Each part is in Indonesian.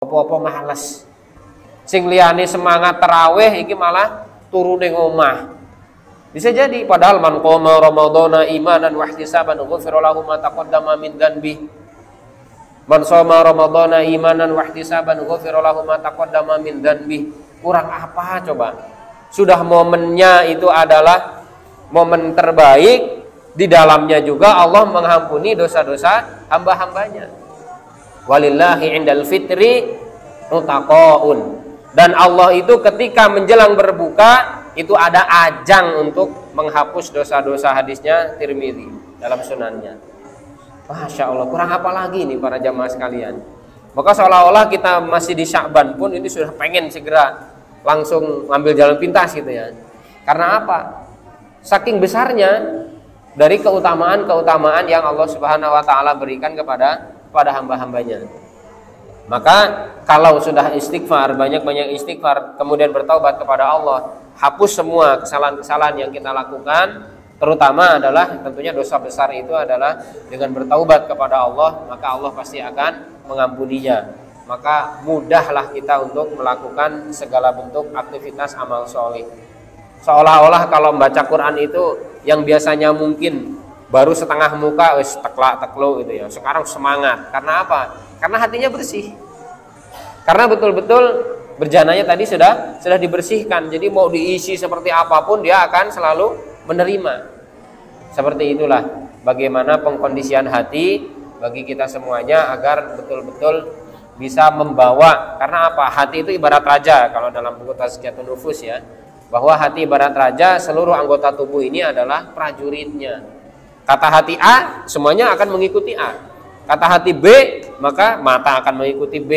apa-apa males. Sing liyane semangat tarawih iki malah turu ning omah. Bisa jadi padahal man qoma ramadhana imanan wa ihtisaban ghufira lahu ma taqaddama min dzanbi. Man shoma ramadhana imanan wa ihtisaban ghufira lahu ma taqaddama min dzanbi. Kurang apa coba? Sudah momennya itu adalah momen terbaik, di dalamnya juga Allah mengampuni dosa-dosa hamba-hambanya. Walillahi indal fitri utaqaun. Dan Allah itu ketika menjelang berbuka itu ada ajang untuk menghapus dosa-dosa, hadisnya Tirmidzi dalam sunannya. Masya Allah, kurang apa lagi nih para jamaah sekalian. Maka seolah-olah kita masih di Sya'ban pun ini sudah pengen segera langsung ngambil jalan pintas gitu ya. Karena apa? Saking besarnya dari keutamaan-keutamaan yang Allah Subhanahu wa taala berikan kepada hamba-hambanya. Maka kalau sudah istighfar, banyak-banyak istighfar, kemudian bertaubat kepada Allah, hapus semua kesalahan-kesalahan yang kita lakukan, terutama adalah tentunya dosa besar itu adalah dengan bertaubat kepada Allah, maka Allah pasti akan mengampuninya. Maka mudahlah kita untuk melakukan segala bentuk aktivitas amal soleh. Seolah-olah kalau membaca Quran itu yang biasanya mungkin baru setengah muka wis teklak-teklo gitu ya, sekarang semangat. Karena apa? Karena hatinya bersih. Karena betul-betul berjananya tadi sudah dibersihkan. Jadi mau diisi seperti apapun dia akan selalu menerima. Seperti itulah bagaimana pengkondisian hati bagi kita semuanya agar betul-betul bisa membawa. Karena apa? Hati itu ibarat raja kalau dalam buku Tazkiyatun Nufus ya. Bahwa hati ibarat raja, seluruh anggota tubuh ini adalah prajuritnya. Kata hati A, semuanya akan mengikuti A. Kata hati B, maka mata akan mengikuti B,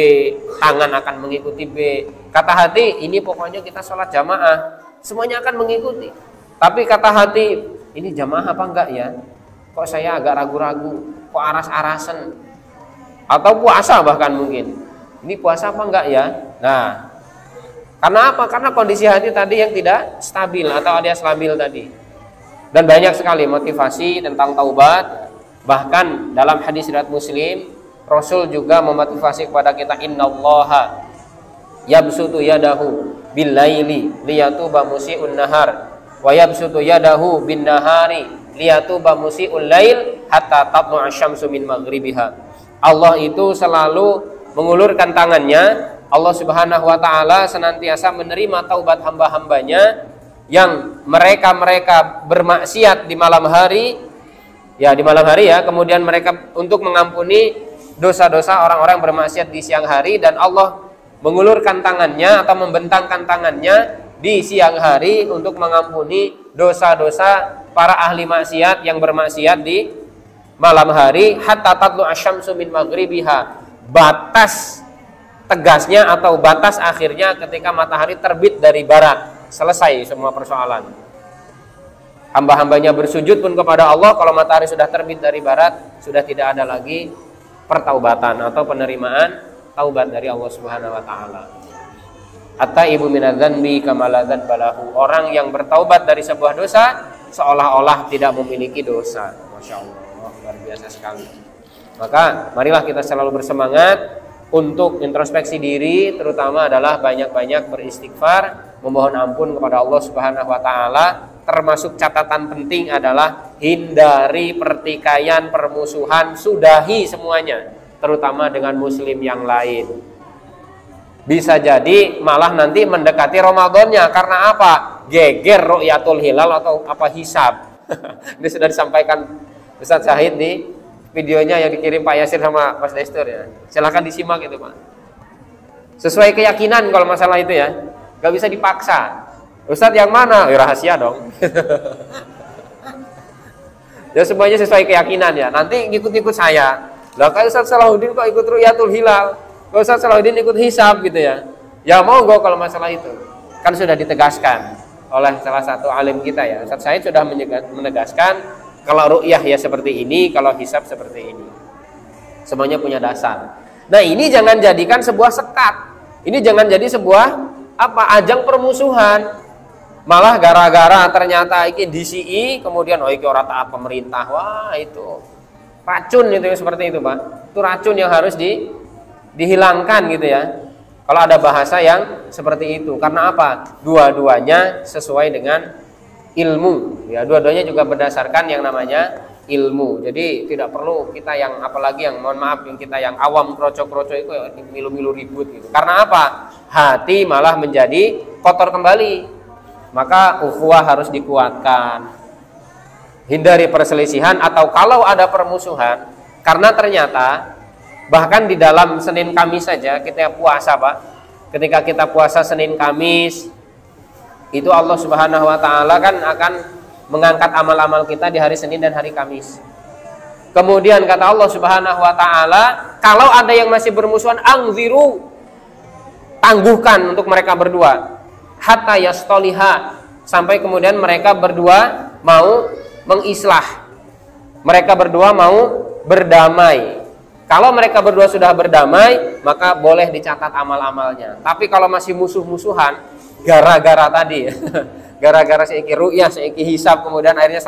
tangan akan mengikuti B. Kata hati, ini pokoknya kita sholat jamaah, semuanya akan mengikuti. Tapi kata hati, ini jamaah apa enggak ya? Kok saya agak ragu-ragu, kok aras-arasan? Atau puasa bahkan mungkin. Ini puasa apa enggak ya? Nah, karena apa? Karena kondisi hati tadi yang tidak stabil atau alias labil tadi. Dan banyak sekali motivasi tentang taubat. Bahkan dalam hadis riwayat Muslim, Rasul juga memotivasi kepada kita, innallaha yabsutu yadahu bil laili liyatuba musii'un nahar wa yabsutu yadahu bin nahari liyatuba musii'ul lail hatta tatlu'a syamsu min maghribiha. Allah itu selalu mengulurkan tangannya. Allah Subhanahu wa taala senantiasa menerima taubat hamba-hambanya yang mereka bermaksiat di malam hari. Ya, di malam hari ya, kemudian mereka untuk mengampuni dosa-dosa orang-orang bermaksiat di siang hari, dan Allah mengulurkan tangannya atau membentangkan tangannya di siang hari untuk mengampuni dosa-dosa para ahli maksiat yang bermaksiat di malam hari. Hatta tatlu asyamsu min maghribiha. Batas tegasnya atau batas akhirnya ketika matahari terbit dari barat. Selesai semua persoalan. Hamba-hambanya bersujud pun kepada Allah kalau matahari sudah terbit dari barat, sudah tidak ada lagi pertaubatan atau penerimaan taubat dari Allah Subhanahu wa taala. At-taibu minadz-dzanbi kama la dzanba lahu. Orang yang bertaubat dari sebuah dosa seolah-olah tidak memiliki dosa. Masya Allah, luar biasa sekali. Maka marilah kita selalu bersemangat untuk introspeksi diri, terutama adalah banyak-banyak beristighfar, memohon ampun kepada Allah Subhanahu wa taala. Termasuk catatan penting adalah hindari pertikaian, permusuhan, sudahi semuanya, terutama dengan muslim yang lain. Bisa jadi malah nanti mendekati Ramadannya. Karena apa? Geger ru'yatul hilal atau apa hisab. Ini sudah disampaikan Ustaz Syahid di videonya yang dikirim Pak Yasir sama Mas Destur ya. Silahkan disimak itu Pak. Sesuai keyakinan kalau masalah itu ya, gak bisa dipaksa. Ustadz yang mana? Rahasia dong. Ya semuanya sesuai keyakinan ya. Nanti ngikut-ngikut saya. Lah kayak Ustadz Salahuddin kok ikut ru'yatul hilal, kok Ustadz Salahuddin ikut hisab gitu ya. Ya mau gak kalau masalah itu? Kan sudah ditegaskan oleh salah satu alim kita ya. Ustadz Syahid sudah menegaskan kalau ru'yah ya seperti ini, kalau hisab seperti ini. Semuanya punya dasar. Nah ini jangan jadikan sebuah sekat. Ini jangan jadi sebuah ajang permusuhan. Malah gara-gara ternyata iki DCI kemudian iki ora taat pemerintah. Wah, itu racun itu yang seperti itu, Pak. Itu racun yang harus dihilangkan gitu ya. Kalau ada bahasa yang seperti itu, karena apa? Dua-duanya sesuai dengan ilmu. Ya, dua-duanya juga berdasarkan yang namanya ilmu. Jadi tidak perlu kita yang apalagi yang mohon maaf yang kita yang awam kroco-kroco itu ya, milu-milu ribut gitu. Karena apa? Hati malah menjadi kotor kembali. Maka ukhuwah harus dikuatkan. Hindari perselisihan atau kalau ada permusuhan, karena ternyata bahkan di dalam Senin Kamis saja kita puasa, Pak. Ketika kita puasa Senin Kamis, itu Allah Subhanahu wa taala kan akan mengangkat amal-amal kita di hari Senin dan hari Kamis. Kemudian kata Allah Subhanahu wa taala, kalau ada yang masih bermusuhan, angziru, tangguhkan untuk mereka berdua. Hatta yastoliha, sampai kemudian mereka berdua mau mengislah. Mereka berdua mau berdamai. Kalau mereka berdua sudah berdamai, maka boleh dicatat amal-amalnya. Tapi kalau masih musuh-musuhan, gara-gara tadi, gara-gara seiki ru'yah, seiki hisab, kemudian akhirnya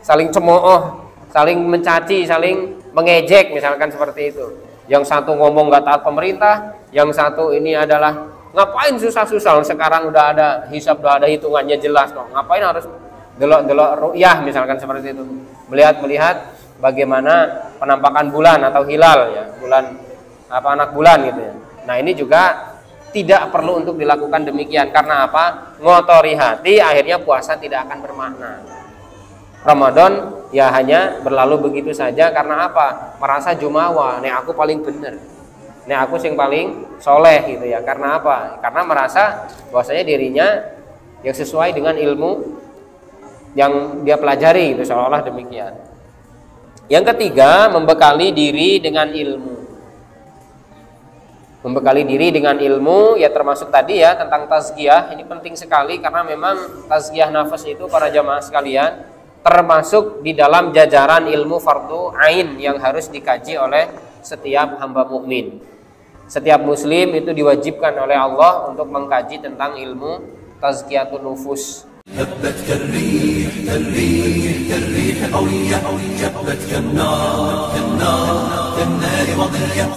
saling cemooh, saling mencaci, saling mengejek, misalkan seperti itu. Yang satu ngomong nggak taat pemerintah, yang satu ini adalah ngapain susah-susah, sekarang udah ada hisab, udah ada hitungannya jelas kok. Ngapain harus delok-delok ru'yah, misalkan seperti itu. Melihat bagaimana penampakan bulan atau hilal ya, bulan apa anak bulan gitu ya. Nah, ini juga tidak perlu untuk dilakukan demikian. Karena apa? Ngotori hati, akhirnya puasa tidak akan bermakna. Ramadan ya hanya berlalu begitu saja. Karena apa? Merasa jumawa, nek aku paling bener, nek aku sing paling soleh gitu ya. Karena apa? Karena merasa bahwasanya dirinya yang sesuai dengan ilmu yang dia pelajari gitu, seolah-olah demikian. Yang ketiga, membekali diri dengan ilmu. Membekali diri dengan ilmu ya termasuk tadi ya tentang tazkiyah. Ini penting sekali karena memang tazkiyah nafas itu para jamaah sekalian termasuk di dalam jajaran ilmu fardu ain yang harus dikaji oleh setiap hamba mukmin. Setiap muslim itu diwajibkan oleh Allah untuk mengkaji tentang ilmu tazkiyatun nufus. هبت كالريح كالريح كالريح قوية جبت كالنار كالنار كالنار وضية